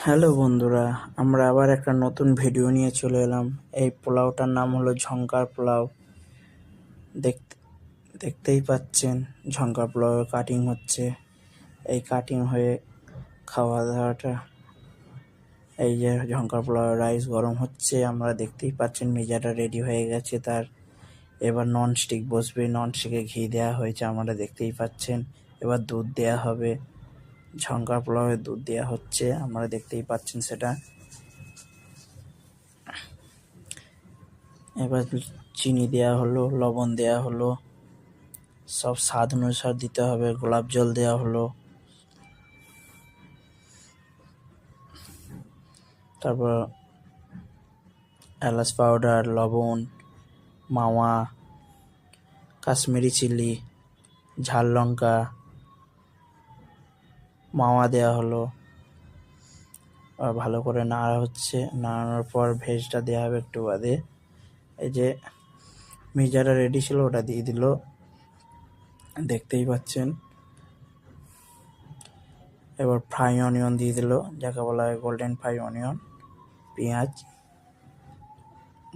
Hello বন্ধুরা, আমরা আবার একটা নতুন ভিডিও নিয়ে চলে এলাম। এই পোলাওটার নাম হলো ঝঙ্কার পোলাও। দেখতে দেখতেই পাচ্ছেন ঝঙ্কার পোলাওয়ের কাটিং হচ্ছে। এই কাটিং হয়ে খাওয়া দাওয়াটা, এই যে ঝঙ্কার পোলাওয়ের রাইস গরম হচ্ছে, আমরা দেখতেই পাচ্ছেন মেজাটা রেডি হয়ে গেছে তার। এবার ননস্টিক বসবে, ননস্টিকে ঘি দেওয়া হয়েছে, আমরা দেখতেই পাচ্ছেন। এবার দুধ দেয়া হবে, ঝঙ্কার পোলাওয়ে দুধ দেওয়া হচ্ছে, আমরা দেখতেই পাচ্ছেন সেটা। এবার চিনি দেয়া হলো, লবণ দেয়া হলো, সব স্বাদ অনুসার দিতে হবে। গোলাপ জল দেয়া হলো, তারপর এলাচ পাউডার, লবণ, মাওয়া, কাশ্মীরি চিলি, ঝাল লঙ্কা, মাওয়া দেয়া হলো। আর ভালো করে নাড়া হচ্ছে, নাড়ানোর পর ভেজটা দেওয়া হবে একটু বাদে। এই যে মির্জাটা রেডি ছিল ওটা দিয়ে দিল, দেখতেই পাচ্ছেন। এবার ফ্রাই অনিয়ন দিয়ে দিল, যাকে বলা হয় গোল্ডেন ফ্রাই অনিয়ন, পেঁয়াজ,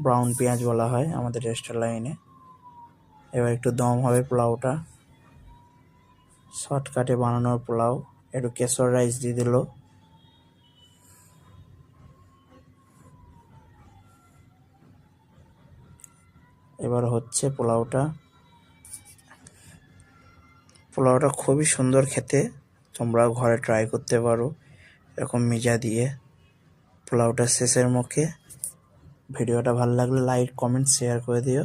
ব্রাউন পেঁয়াজ বলা হয় আমাদের রেস্টুরেন্ট লাইনে। এবার একটু দম হবে পোলাওটা, শর্টকাটে বানানোর পোলাও। একটু কেশর রাইস দিয়ে দিল। এবার হচ্ছে পোলাওটা খুবই সুন্দর খেতে, তোমরাও ঘরে ট্রাই করতে পারো এরকম মিজা দিয়ে। পোলাওটা শেষের মুখে। ভিডিওটা ভালো লাগলে লাইক, কমেন্ট, শেয়ার করে দিও।